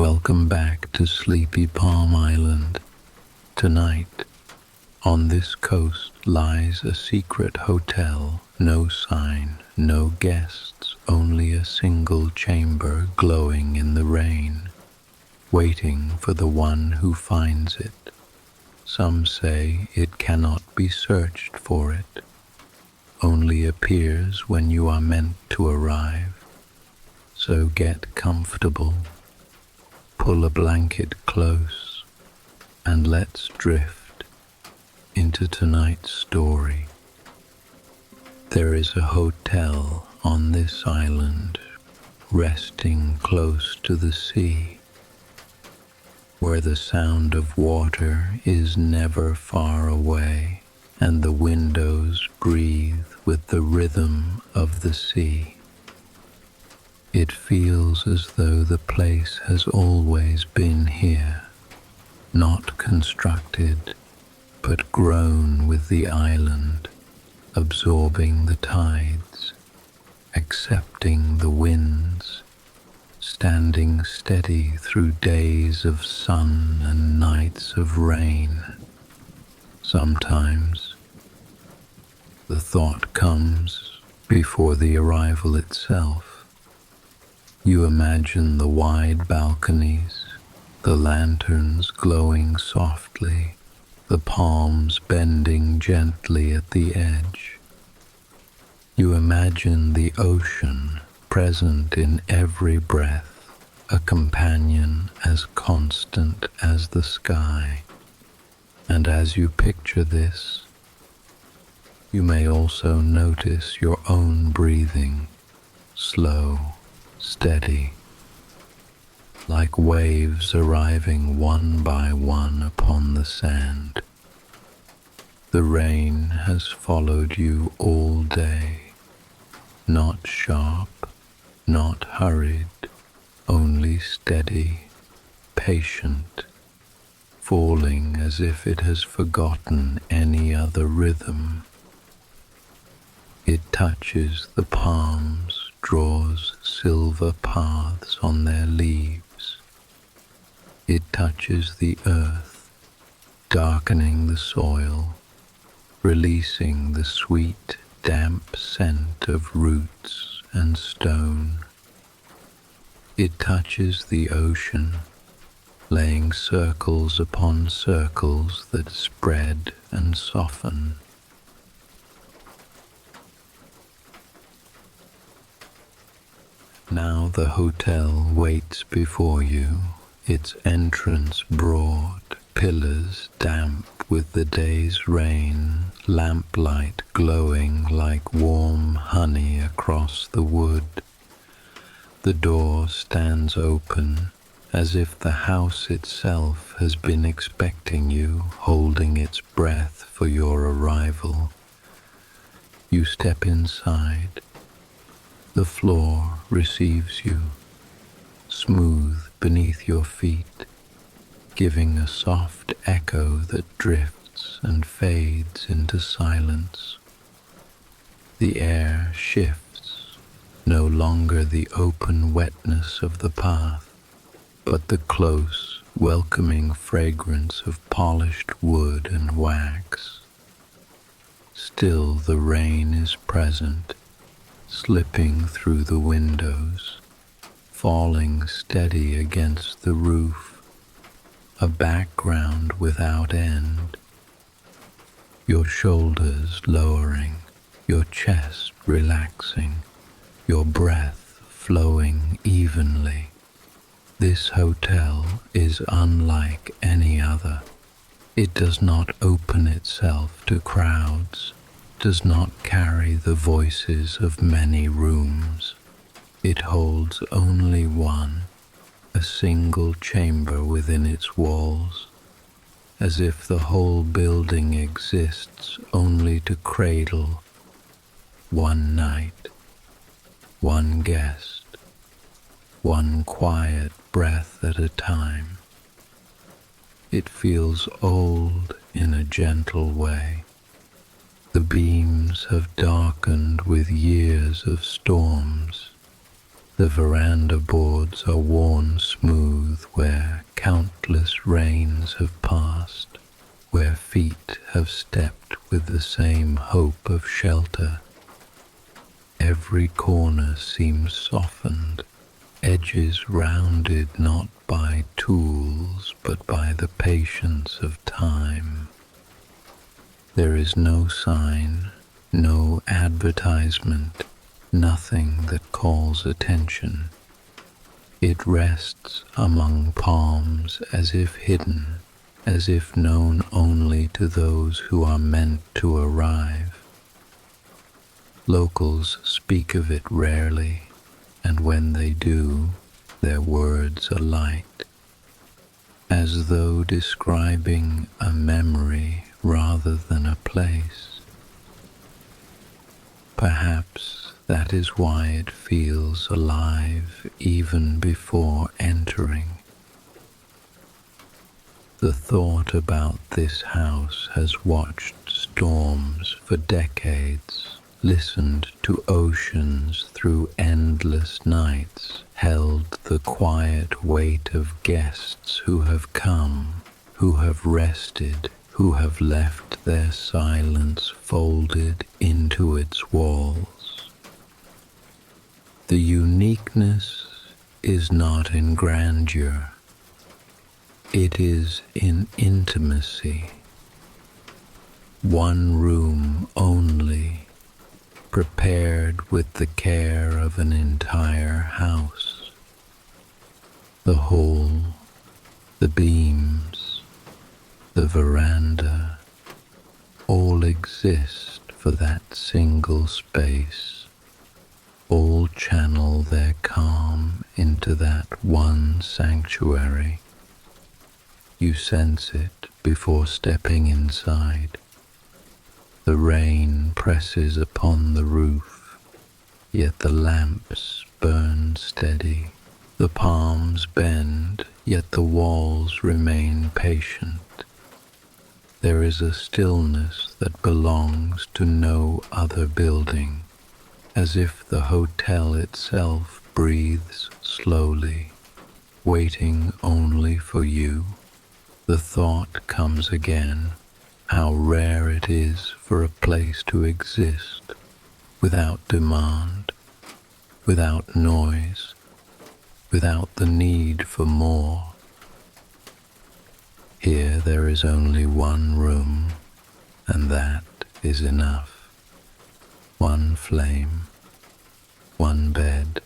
Welcome back to Sleepy Palm Island. Tonight, on this coast lies a secret hotel, no sign, no guests, only a single chamber glowing in the rain, waiting for the one who finds it. Some say it cannot be searched for it, only appears when you are meant to arrive. So get comfortable, pull a blanket close, and let's drift into tonight's story. There is a hotel on this island, resting close to the sea, where the sound of water is never far away, and the windows breathe with the rhythm of the sea. It feels as though the place has always been here, not constructed, but grown with the island, absorbing the tides, accepting the winds, standing steady through days of sun and nights of rain. Sometimes the thought comes before the arrival itself. You imagine the wide balconies, the lanterns glowing softly, the palms bending gently at the edge. You imagine the ocean present in every breath, a companion as constant as the sky. And as you picture this, you may also notice your own breathing, slow, steady, like waves arriving one by one upon the sand. The rain has followed you all day, not sharp, not hurried, only steady, patient, falling as if it has forgotten any other rhythm. It touches the palms, draws silver paths on their leaves. It touches the earth, darkening the soil, releasing the sweet, damp scent of roots and stone. It touches the ocean, laying circles upon circles that spread and soften. Now the hotel waits before you, its entrance broad, pillars damp with the day's rain, lamplight glowing like warm honey across the wood. The door stands open, as if the house itself has been expecting you, holding its breath for your arrival. You step inside. The floor receives you, smooth beneath your feet, giving a soft echo that drifts and fades into silence. The air shifts, no longer the open wetness of the path, but the close, welcoming fragrance of polished wood and wax. Still the rain is present, slipping through the windows, falling steady against the roof, a background without end. Your shoulders lowering, your chest relaxing, your breath flowing evenly. This hotel is unlike any other. It does not open itself to crowds, does not carry the voices of many rooms. It holds only one, a single chamber within its walls, as if the whole building exists only to cradle one night, one guest, one quiet breath at a time. It feels old in a gentle way. The beams have darkened with years of storms. The veranda boards are worn smooth rains have passed, where feet have stepped with the same hope of shelter. Every corner seems softened, edges rounded not by tools but by the patience of time. There is no sign, no advertisement, nothing that calls attention. It rests among palms as if hidden, as if known only to those who are meant to arrive. Locals speak of it rarely, and when they do, their words are light, as though describing a memory rather than a place. Perhaps that is why it feels alive even before entering. The thought about this house has watched storms for decades, listened to oceans through endless nights, held the quiet weight of guests who have come, who have rested, who have left their silence folded into its walls. The uniqueness is not in grandeur, it is in intimacy. One room only, prepared with the care of an entire house. The hall, the beams, the veranda, all exist for that single space. All channel their calm into that one sanctuary. You sense it before stepping inside. The rain presses upon the roof, yet the lamps burn steady. The palms bend, yet the walls remain patient. There is a stillness that belongs to no other building, as if the hotel itself breathes slowly, waiting only for you. The thought comes again, how rare it is for a place to exist without demand, without noise, without the need for more. Here there is only one room, and that is enough. One flame, one bed,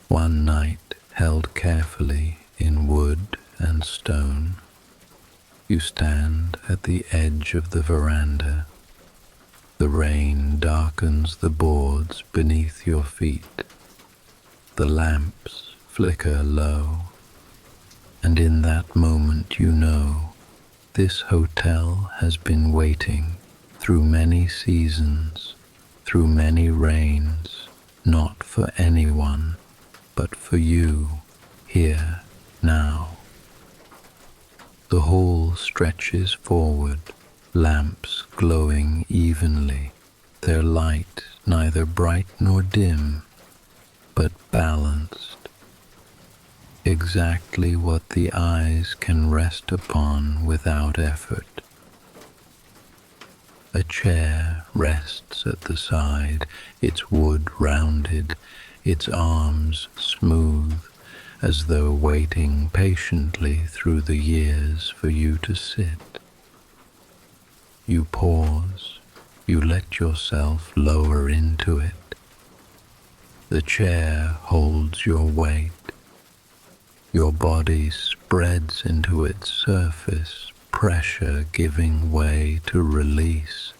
one night held carefully in wood and stone. You stand at the edge of the veranda. The rain darkens the boards beneath your feet. The lamps flicker low, and in that moment you know this hotel has been waiting through many seasons, through many rains, not for anyone, but for you, here, now. The hall stretches forward, lamps glowing evenly, their light neither bright nor dim, but balanced. Exactly what the eyes can rest upon without effort. A chair rests at the side, its wood rounded, its arms smooth, as though waiting patiently through the years for you to sit. You pause, you let yourself lower into it. The chair holds your weight. Your body spreads into its surface, pressure giving way to release.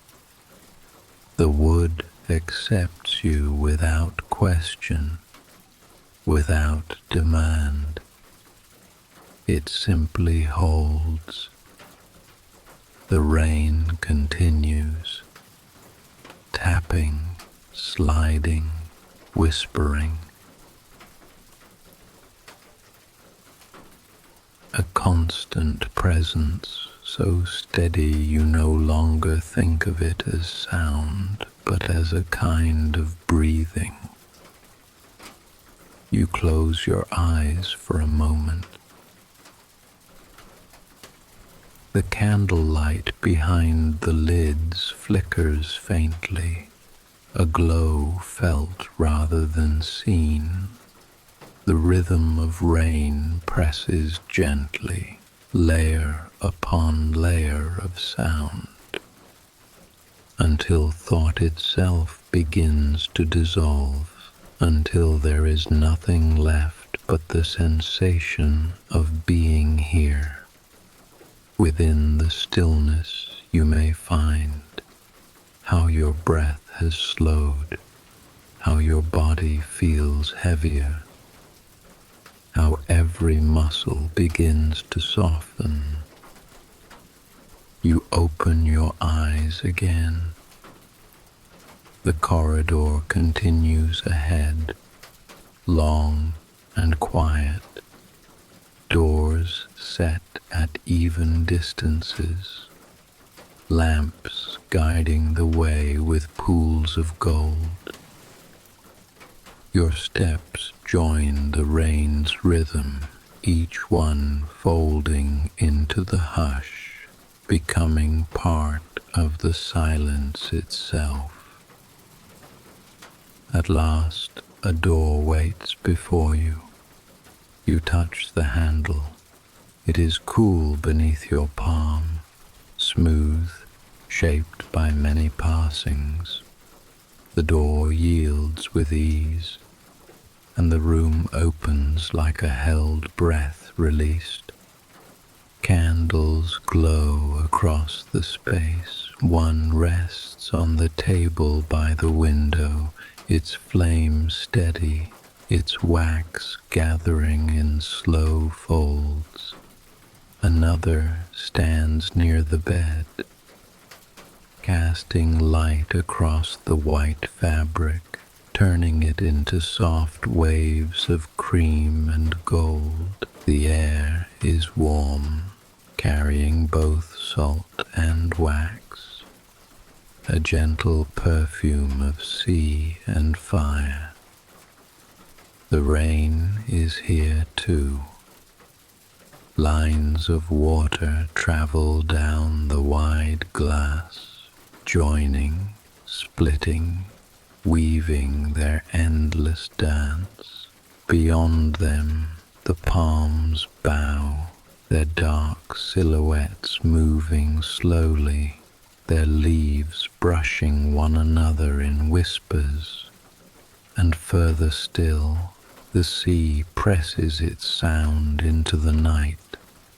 The wood accepts you without question, without demand. It simply holds. The rain continues, tapping, sliding, whispering. A constant presence, so steady you no longer think of it as sound, but as a kind of breathing. You close your eyes for a moment. The candlelight behind the lids flickers faintly, a glow felt rather than seen. The rhythm of rain presses gently, layer upon layer of sound, until thought itself begins to dissolve, until there is nothing left but the sensation of being here. Within the stillness you may find how your breath has slowed, how your body feels heavier, how every muscle begins to soften. You open your eyes again. The corridor continues ahead, long and quiet, doors set at even distances, lamps guiding the way with pools of gold. Your steps join the rain's rhythm, each one folding into the hush, becoming part of the silence itself. At last, a door waits before you. You touch the handle. It is cool beneath your palm, smooth, shaped by many passings. The door yields with ease, and the room opens like a held breath released. Candles glow across the space. One rests on the table by the window, its flame steady, its wax gathering in slow folds. Another stands near the bed, casting light across the white fabric, turning it into soft waves of cream and gold. The air is warm, carrying both salt and wax, a gentle perfume of sea and fire. The rain is here too. Lines of water travel down the wide glass, joining, splitting, weaving their endless dance. Beyond them, the palms bow, their dark silhouettes moving slowly, their leaves brushing one another in whispers. And further still, the sea presses its sound into the night,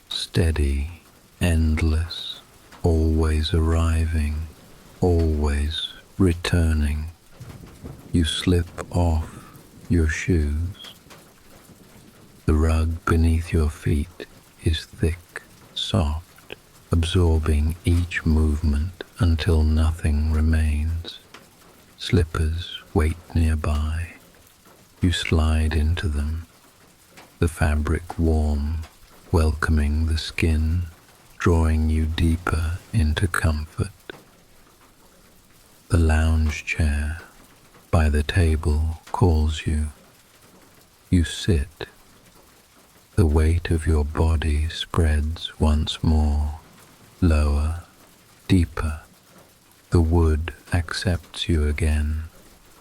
steady, endless, always arriving, always returning. You slip off your shoes. The rug beneath your feet is thick, soft, absorbing each movement until nothing remains. Slippers wait nearby. You slide into them, the fabric warm, welcoming the skin, drawing you deeper into comfort. The lounge chair by the table calls you. You sit. The weight of your body spreads once more, lower, deeper. The wood accepts you again,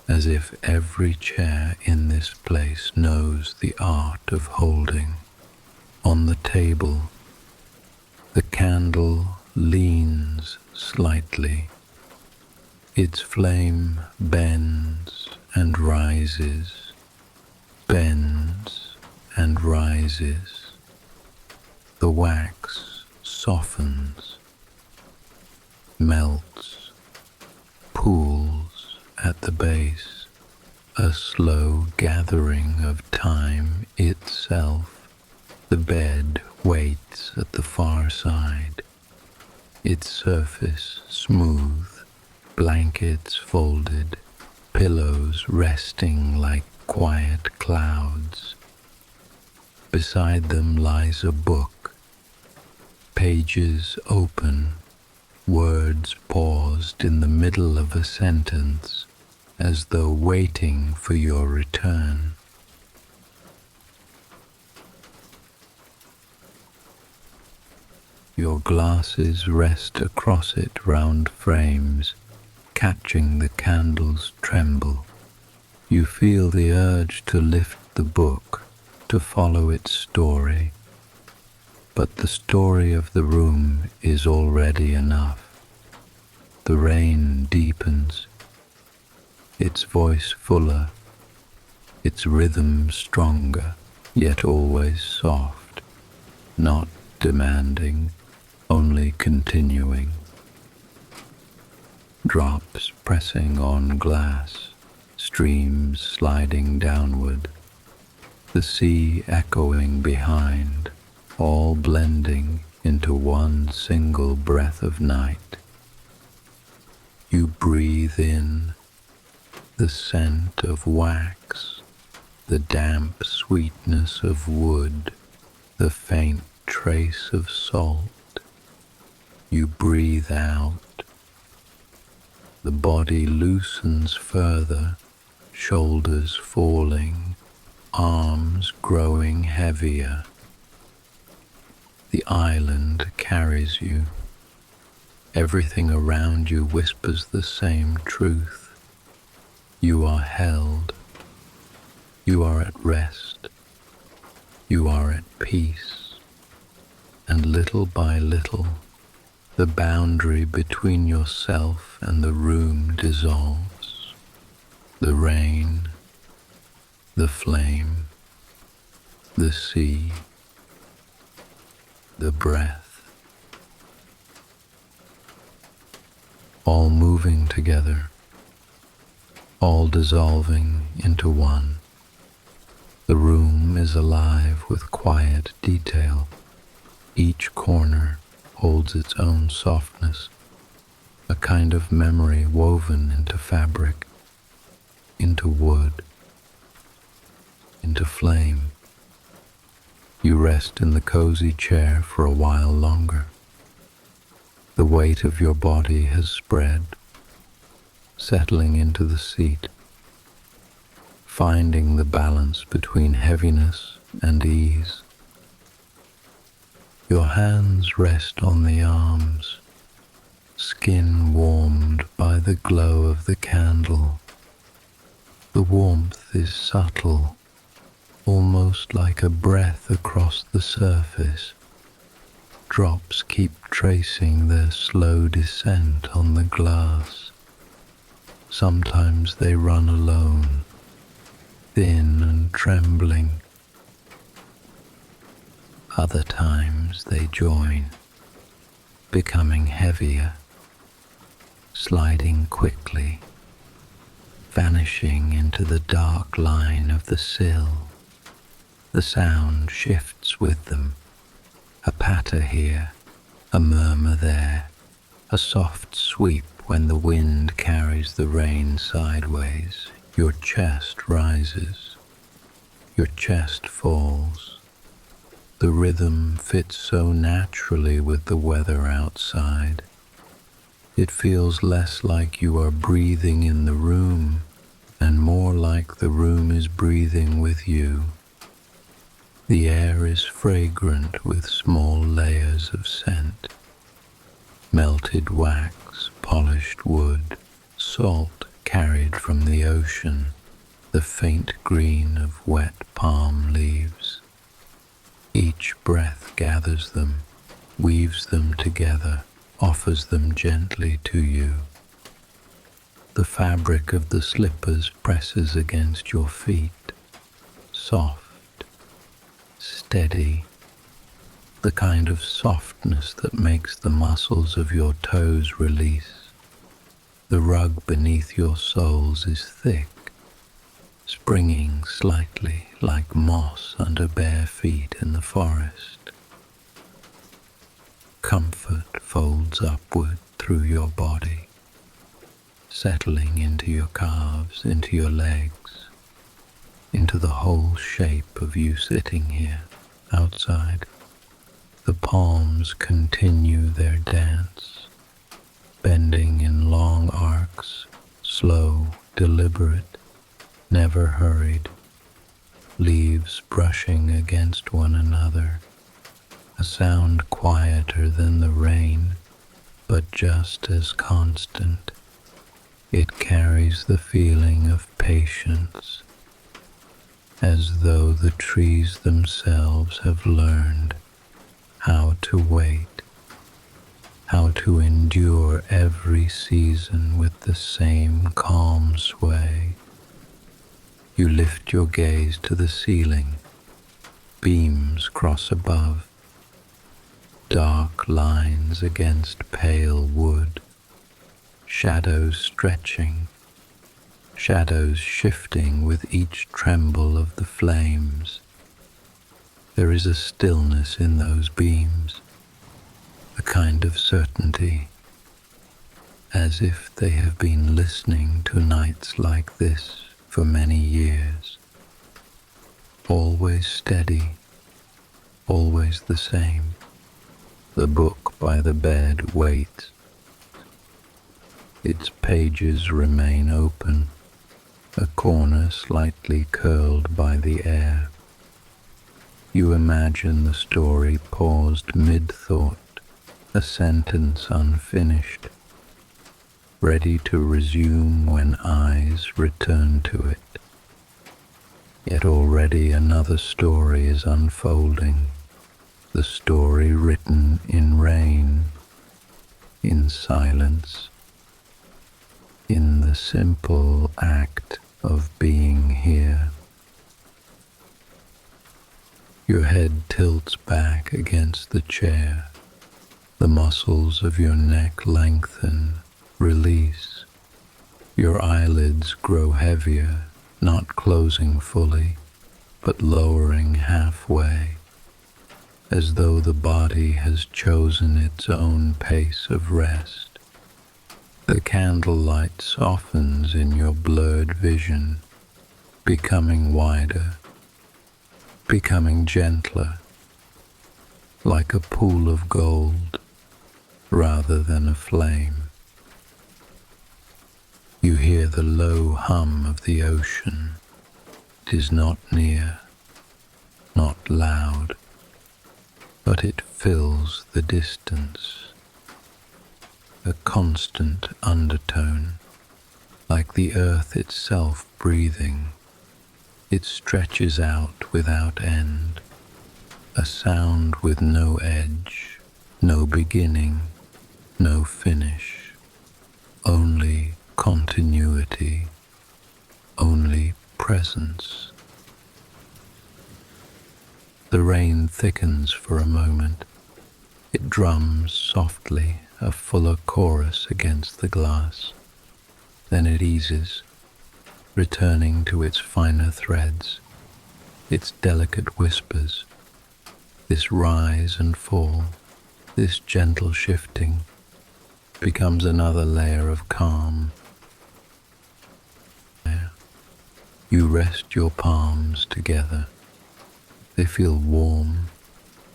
as if every chair in this place knows the art of holding. On the table, the candle leans slightly. Its flame bends and rises, bends and rises. The wax softens, melts, pools at the base, a slow gathering of time itself. The bed waits at the far side, its surface smooth, blankets folded, pillows resting like quiet clouds. Beside them lies a book, pages open, words paused in the middle of a sentence, as though waiting for your return. Your glasses rest across it, round frames, catching the candle's tremble. You feel the urge to lift the book, to follow its story, but the story of the room is already enough. The rain deepens, its voice fuller, its rhythm stronger, yet always soft, not demanding, only continuing. Drops pressing on glass, streams sliding downward, the sea echoing behind, all blending into one single breath of night. You breathe in the scent of wax, the damp sweetness of wood, the faint trace of salt. You breathe out. The body loosens further, shoulders falling, arms growing heavier. The island carries you. Everything around you whispers the same truth. You are held. You are at rest. You are at peace. And little by little, the boundary between yourself and the room dissolves. The rain, the flame, the sea, the breath, all moving together, all dissolving into one. The room is alive with quiet detail. Each corner holds its own softness, a kind of memory woven into fabric, into wood, into flame. You rest in the cozy chair for a while longer. The weight of your body has spread, settling into the seat, finding the balance between heaviness and ease. Your hands rest on the arms, skin warmed by the glow of the candle. The warmth is subtle, almost like a breath across the surface. Drops keep tracing their slow descent on the glass. Sometimes they run alone, thin and trembling. Other times they join, becoming heavier, sliding quickly, vanishing into the dark line of the sill. The sound shifts with them, a patter here, a murmur there, a soft sweep when the wind carries the rain sideways. Your chest rises, your chest falls. The rhythm fits so naturally with the weather outside. It feels less like you are breathing in the room and more like the room is breathing with you. The air is fragrant with small layers of scent. Melted wax, polished wood, salt carried from the ocean, the faint green of wet palm leaves. Each breath gathers them, weaves them together, offers them gently to you. The fabric of the slippers presses against your feet, soft, steady, the kind of softness that makes the muscles of your toes release. The rug beneath your soles is thick, springing slightly like moss under bare feet in the forest. Comfort folds upward through your body, settling into your calves, into your legs, into the whole shape of you sitting here outside. The palms continue their dance, bending in long arcs, slow, deliberate, never hurried, leaves brushing against one another, a sound quieter than the rain, but just as constant. It carries the feeling of patience, as though the trees themselves have learned how to wait, how to endure every season with the same calm sway. You lift your gaze to the ceiling, beams cross above, dark lines against pale wood, shadows stretching, shadows shifting with each tremble of the flames. There is a stillness in those beams, a kind of certainty, as if they have been listening to nights like this for many years. Always steady, always the same. The book by the bed waits. Its pages remain open, a corner slightly curled by the air. You imagine the story paused mid-thought, a sentence unfinished, ready to resume when eyes return to it. Yet already another story is unfolding, the story written in rain, in silence, in the simple act of being here. Your head tilts back against the chair. The muscles of your neck lengthen, release. Your eyelids grow heavier, not closing fully, but lowering halfway, as though the body has chosen its own pace of rest. The candlelight softens in your blurred vision, becoming wider, becoming gentler, like a pool of gold rather than a flame. You hear the low hum of the ocean. It is not near, not loud, but it fills the distance. A constant undertone, like the earth itself breathing. It stretches out without end, a sound with no edge, no beginning, no finish, only continuity, only presence. The rain thickens for a moment. It drums softly, a fuller chorus against the glass. Then it eases, returning to its finer threads, its delicate whispers. This rise and fall, this gentle shifting, becomes another layer of calm. You rest your palms together. They feel warm,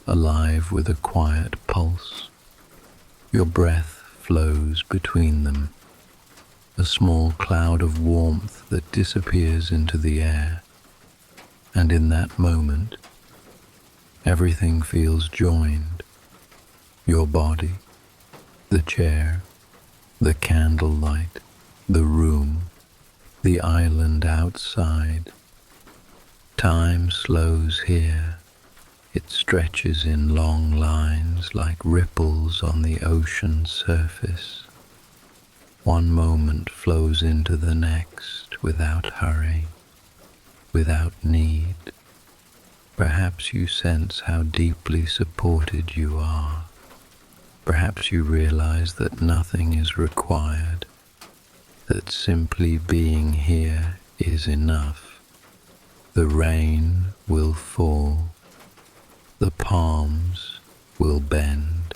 alive with a quiet pulse. Your breath flows between them, a small cloud of warmth that disappears into the air, and in that moment, everything feels joined. Your body, the chair, the candlelight, the room, the island outside. Time slows here. It stretches in long lines like ripples on the ocean surface. One moment flows into the next without hurry, without need. Perhaps you sense how deeply supported you are. Perhaps you realize that nothing is required, that simply being here is enough. The rain will fall. The palms will bend,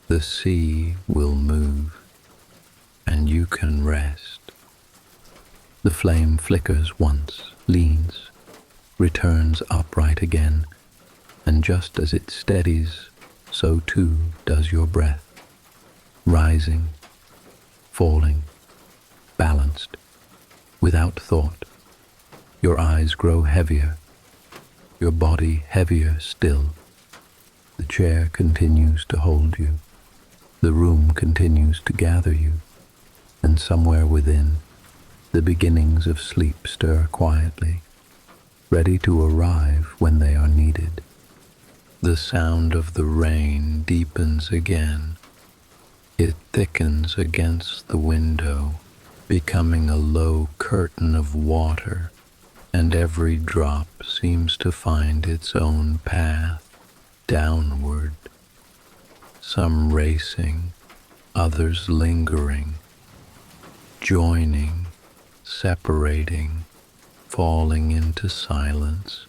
the sea will move, and you can rest. The flame flickers once, leans, returns upright again, and just as it steadies, so too does your breath, rising, falling, balanced, without thought. Your eyes grow heavier, your body heavier still. The chair continues to hold you. The room continues to gather you, and somewhere within, the beginnings of sleep stir quietly, ready to arrive when they are needed. The sound of the rain deepens again. It thickens against the window, becoming a low curtain of water, and every drop seems to find its own path downward, some racing, others lingering, joining, separating, falling into silence.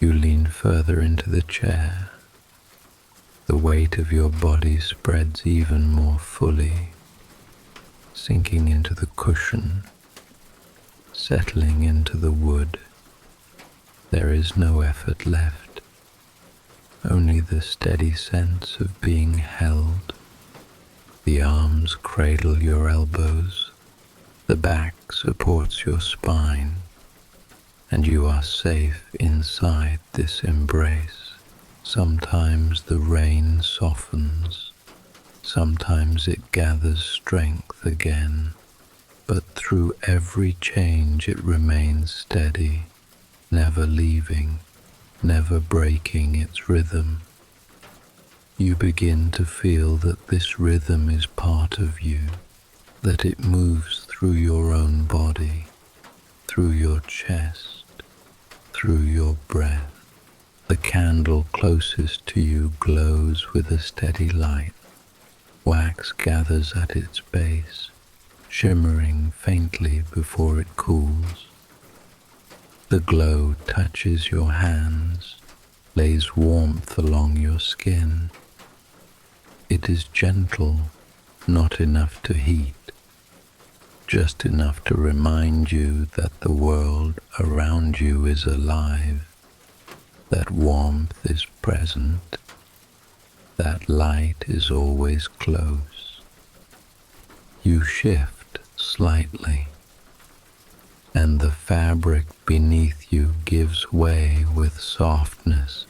You lean further into the chair. The weight of your body spreads even more fully, sinking into the cushion, settling into the wood. There is no effort left, only the steady sense of being held. The arms cradle your elbows, the back supports your spine, and you are safe inside this embrace. Sometimes the rain softens, sometimes it gathers strength again, but through every change it remains steady, never leaving, never breaking its rhythm. You begin to feel that this rhythm is part of you, that it moves through your own body, through your chest, through your breath. The candle closest to you glows with a steady light. Wax gathers at its base, shimmering faintly before it cools. The glow touches your hands, lays warmth along your skin. It is gentle, not enough to heat, just enough to remind you that the world around you is alive. That warmth is present, that light is always close. You shift slightly, and the fabric beneath you gives way with softness,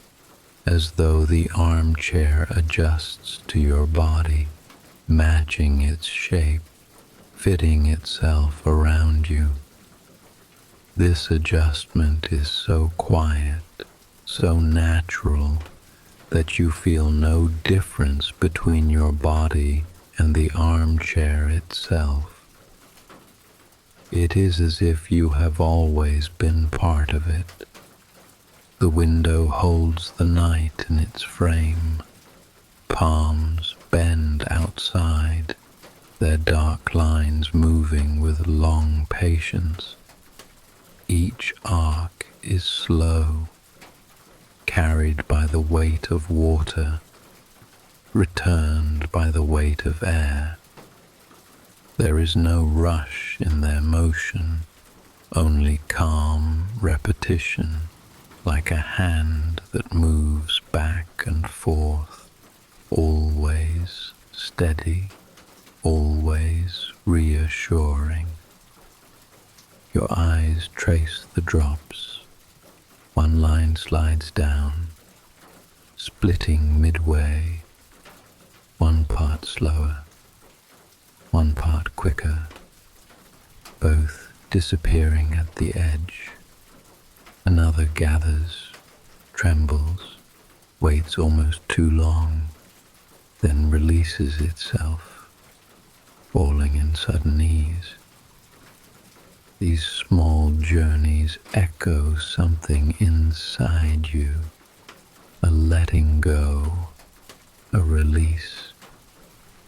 as though the armchair adjusts to your body, matching its shape, fitting itself around you. This adjustment is so quiet, so natural, that you feel no difference between your body and the armchair itself. It is as if you have always been part of it. The window holds the night in its frame. Palms bend outside, their dark lines moving with long patience. Each arc is slow, carried by the weight of water, returned by the weight of air. There is no rush in their motion, only calm repetition, like a hand that moves back and forth, always steady, always reassuring. Your eyes trace the drops. One line slides down, splitting midway, one part slower, one part quicker, both disappearing at the edge. Another gathers, trembles, waits almost too long, then releases itself, falling in sudden ease. These small journeys echo something inside you, a letting go, a release,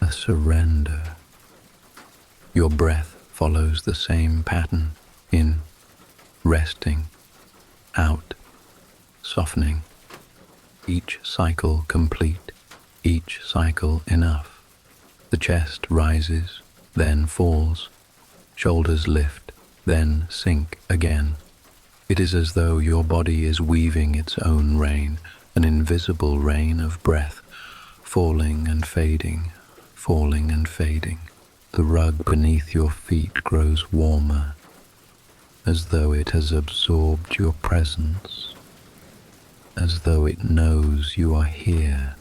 a surrender. Your breath follows the same pattern: in, resting, out, softening. Each cycle complete, each cycle enough. The chest rises, then falls, shoulders lift, then sink again. It is as though your body is weaving its own rain, an invisible rain of breath, falling and fading, falling and fading. The rug beneath your feet grows warmer, as though it has absorbed your presence. as though it knows you are here.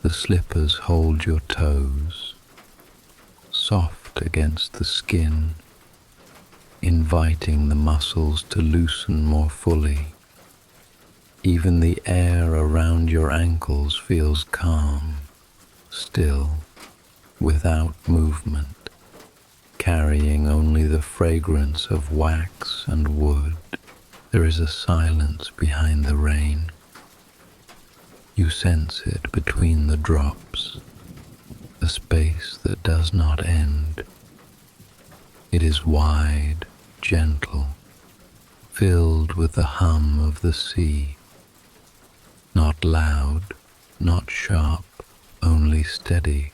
The slippers hold your toes, soft against the skin, inviting the muscles to loosen more fully. Even the air around your ankles feels calm, still, without movement, carrying only the fragrance of wax and wood. There is a silence behind the rain. You sense it between the drops, a space that does not end. It is wide, gentle, filled with the hum of the sea. Not loud, not sharp, only steady,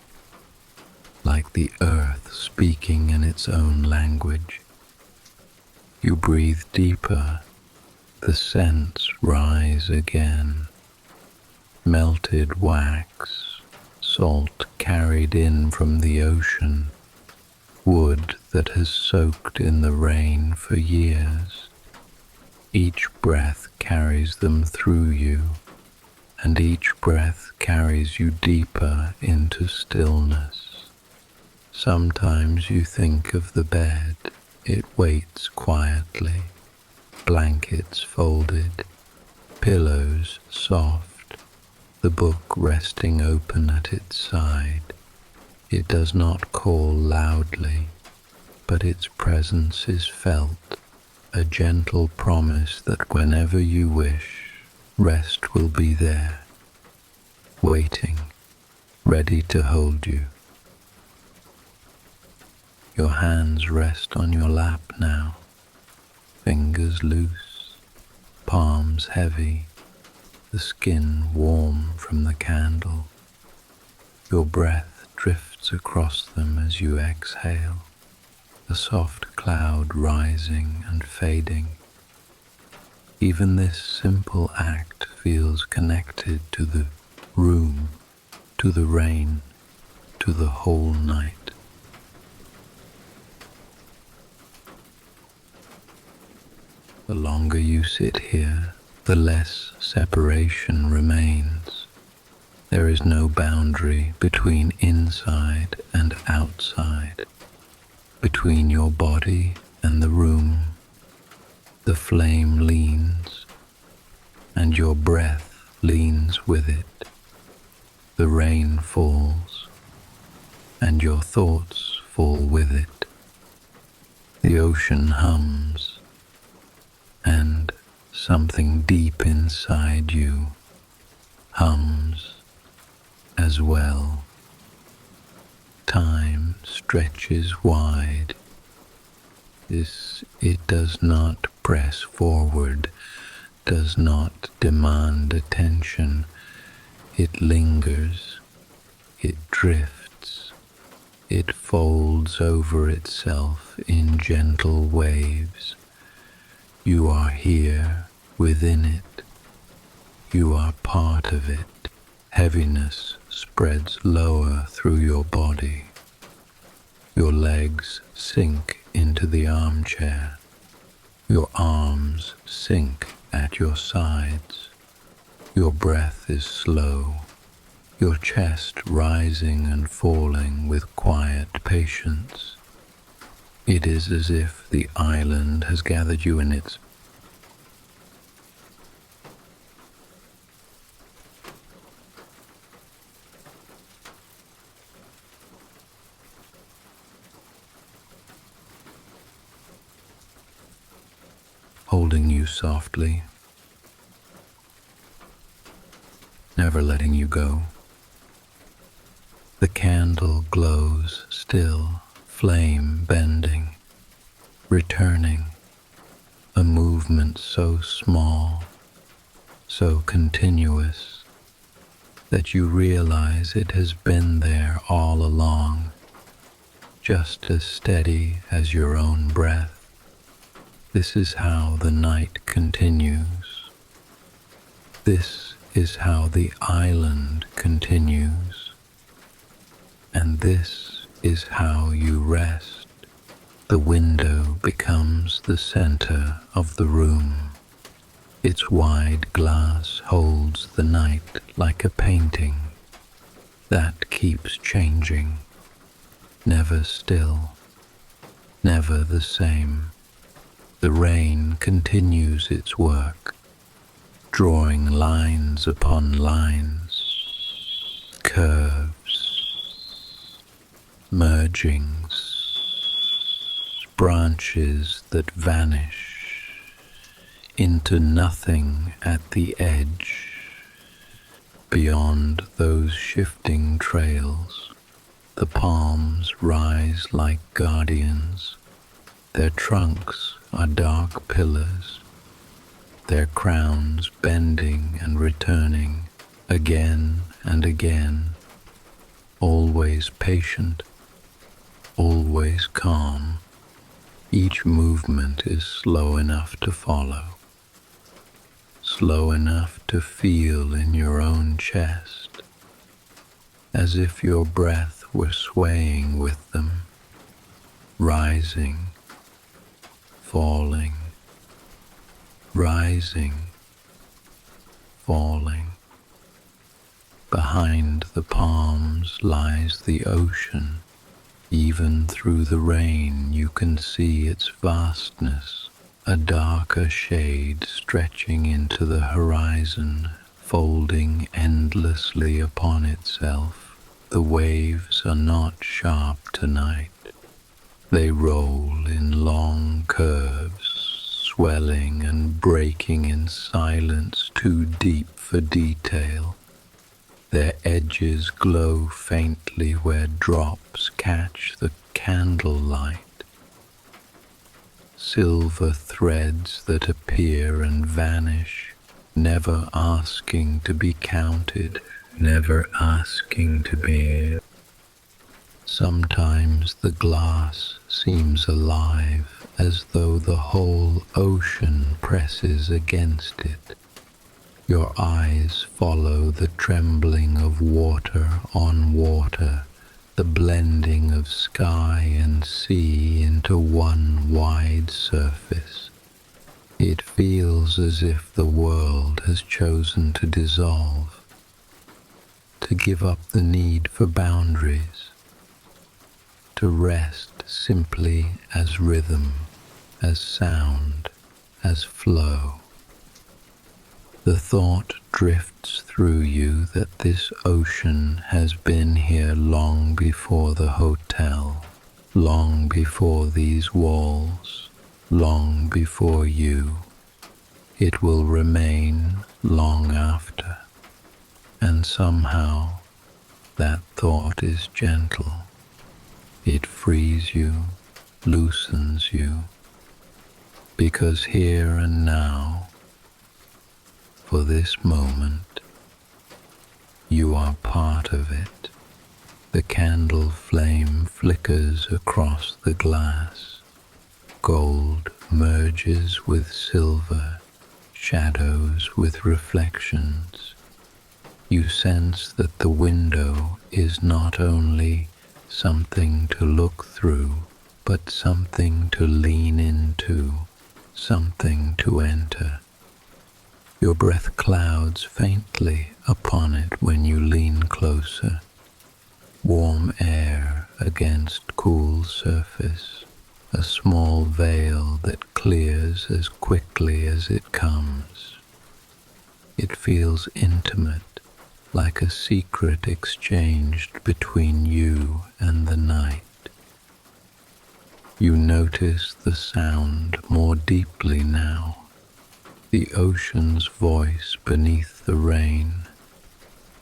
like the earth speaking in its own language. You breathe deeper, the scents rise again. Melted wax, salt carried in from the ocean, wood that has soaked in the rain for years. Each breath carries them through you, and each breath carries you deeper into stillness. Sometimes you think of the bed. It waits quietly, blankets folded, pillows soft, the book resting open at its side. It does not call loudly, but its presence is felt, a gentle promise that whenever you wish, rest will be there, waiting, ready to hold you. Your hands rest on your lap now, fingers loose, palms heavy, the skin warm from the candle. Your breath drifts across them as you exhale, a soft cloud rising and fading. Even this simple act feels connected to the room, to the rain, to the whole night. The longer you sit here, the less separation remains. There is no boundary between inside and outside, between your body and the room. The flame leans, and your breath leans with it. The rain falls, and your thoughts fall with it. The ocean hums, and something deep inside you hums as well. Time stretches wide. It does not press forward, does not demand attention. It lingers, it drifts, it folds over itself in gentle waves. You are here within it. You are part of it. Heaviness spreads lower through your body. Your legs sink into the armchair. Your arms sink at your sides. Your breath is slow. Your chest rising and falling with quiet patience. It is as if the island has gathered you in its holding you softly, never letting you go. The candle glows still, flame bending, returning, a movement so small, so continuous, that you realize it has been there all along, just as steady as your own breath. This is how the night continues. This is how the island continues. And this is how you rest. The window becomes the center of the room. Its wide glass holds the night like a painting that keeps changing, never still, never the same. The rain continues its work, drawing lines upon lines, curves, mergings, branches that vanish into nothing at the edge. Beyond those shifting trails, the palms rise like guardians. Their trunks are dark pillars, their crowns bending and returning again and again, always patient, always calm. Each movement is slow enough to follow, slow enough to feel in your own chest, as if your breath were swaying with them, rising, falling, rising, falling. Behind the palms lies the ocean. Even through the rain you can see its vastness, a darker shade stretching into the horizon, folding endlessly upon itself. The waves are not sharp tonight. They roll in long curves, swelling and breaking in silence too deep for detail. Their edges glow faintly where drops catch the candlelight. Silver threads that appear and vanish, never asking to be counted, never asking to be. Sometimes the glass seems alive, as though the whole ocean presses against it. Your eyes follow the trembling of water on water, the blending of sky and sea into one wide surface. It feels as if the world has chosen to dissolve, to give up the need for boundaries, to rest simply as rhythm, as sound, as flow. The thought drifts through you that this ocean has been here long before the hotel, long before these walls, long before you. It will remain long after, and somehow that thought is gentle. It frees you, loosens you, because here and now, for this moment, you are part of it. The candle flame flickers across the glass. Gold merges with silver, shadows with reflections. You sense that the window is not only something to look through, but something to lean into, something to enter. Your breath clouds faintly upon it when you lean closer. Warm air against cool surface, a small veil that clears as quickly as it comes. It feels intimate, like a secret exchanged between you and the night. You notice the sound more deeply now. The ocean's voice beneath the rain,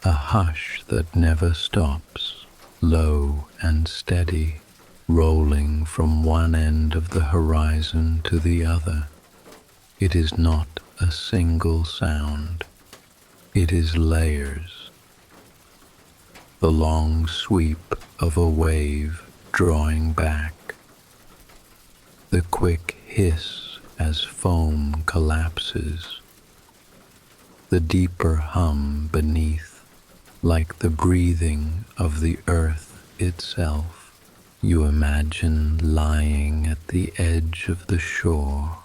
a hush that never stops, low and steady, rolling from one end of the horizon to the other. It is not a single sound, it is layers. The long sweep of a wave drawing back, the quick hiss as foam collapses, the deeper hum beneath, like the breathing of the earth itself. You imagine lying at the edge of the shore,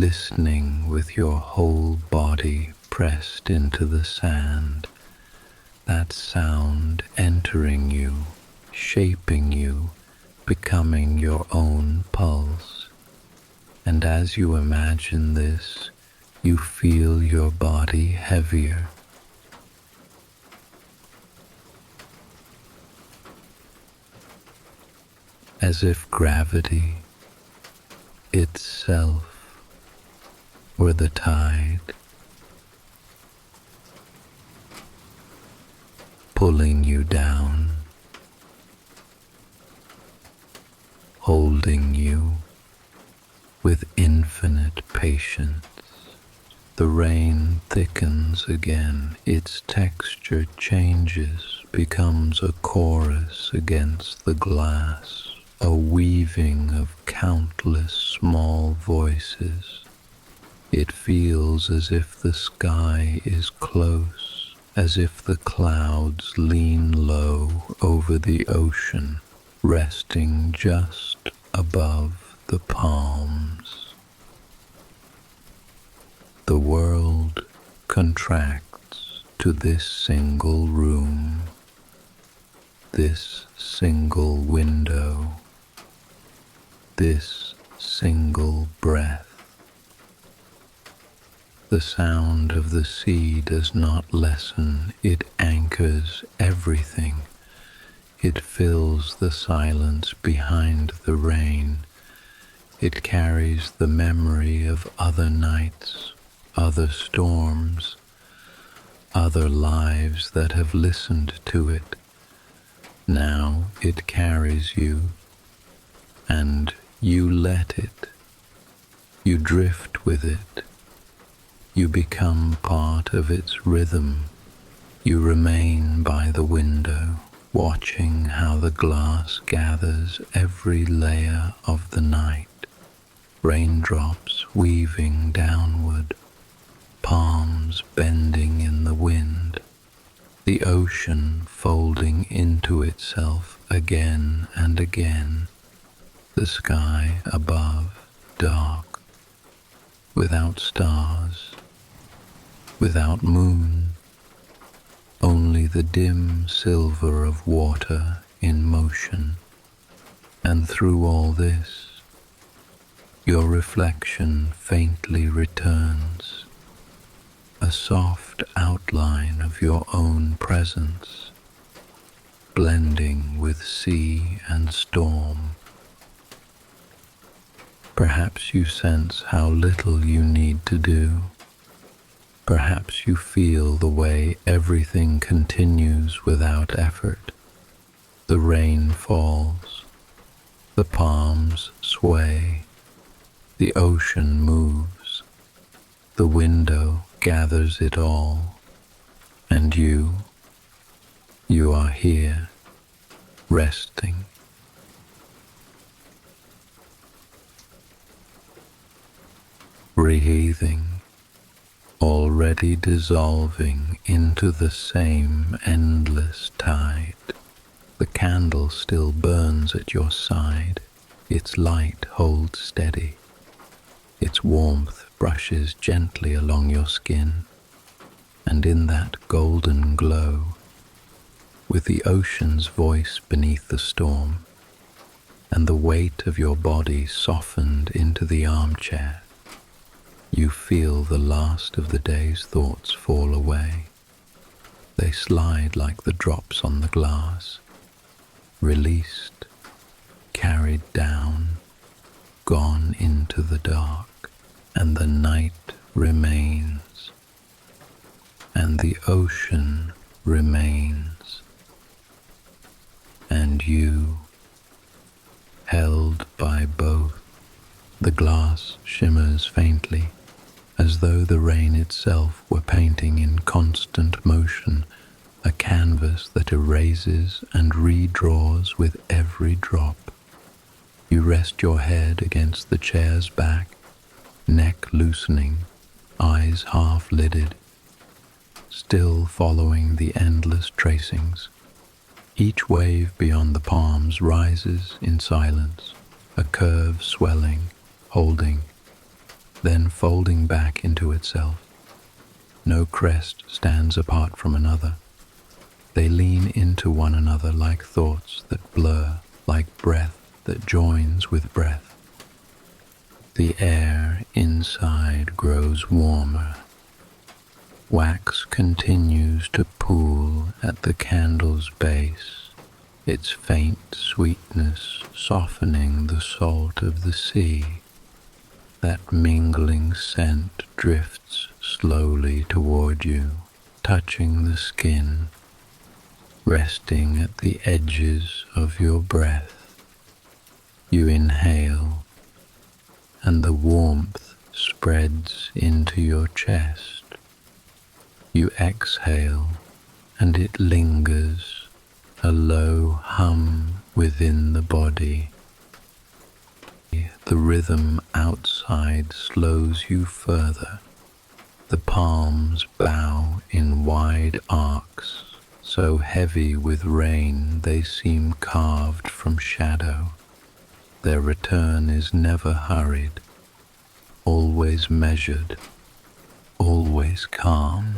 listening with your whole body pressed into the sand, that sound entering you, shaping you, becoming your own pulse. And as you imagine this, you feel your body heavier, as if gravity itself were the tide, pulling you down, holding you with infinite patience. The rain thickens again, its texture changes, becomes a chorus against the glass, a weaving of countless small voices. It feels as if the sky is close, as if the clouds lean low over the ocean, resting just above the palms. The world contracts to this single room, this single window, this single breath. The sound of the sea does not lessen, it anchors everything. It fills the silence behind the rain. It carries the memory of other nights, other storms, other lives that have listened to it. Now it carries you, and you let it. You drift with it. You become part of its rhythm. You remain by the window, watching how the glass gathers every layer of the night, raindrops weaving downward, palms bending in the wind, the ocean folding into itself again and again, the sky above dark, without stars, without moon, only the dim silver of water in motion. And through all this, your reflection faintly returns, a soft outline of your own presence, blending with sea and storm. Perhaps you sense how little you need to do. Perhaps you feel the way everything continues without effort. The rain falls, the palms sway, the ocean moves, the window gathers it all, and you are here, resting. Breathing, already dissolving into the same endless tide. The candle still burns at your side, its light holds steady, its warmth brushes gently along your skin, and in that golden glow, with the ocean's voice beneath the storm, and the weight of your body softened into the armchair, you feel the last of the day's thoughts fall away. They slide like the drops on the glass, released, carried down, gone into the dark, and the night remains, and the ocean remains, and you, held by both. The glass shimmers faintly, as though the rain itself were painting in constant motion, a canvas that erases and redraws with every drop. You rest your head against the chair's back, neck loosening, eyes half-lidded, still following the endless tracings. Each wave beyond the palms rises in silence, a curve swelling, holding, then folding back into itself. No crest stands apart from another. They lean into one another like thoughts that blur, like breath that joins with breath. The air inside grows warmer. Wax continues to pool at the candle's base, its faint sweetness softening the salt of the sea. That mingling scent drifts slowly toward you, touching the skin, resting at the edges of your breath. You inhale, and the warmth spreads into your chest. You exhale, and it lingers, a low hum within the body. The rhythm outside slows you further. The palms bow in wide arcs, so heavy with rain they seem carved from shadow. Their return is never hurried, always measured, always calm.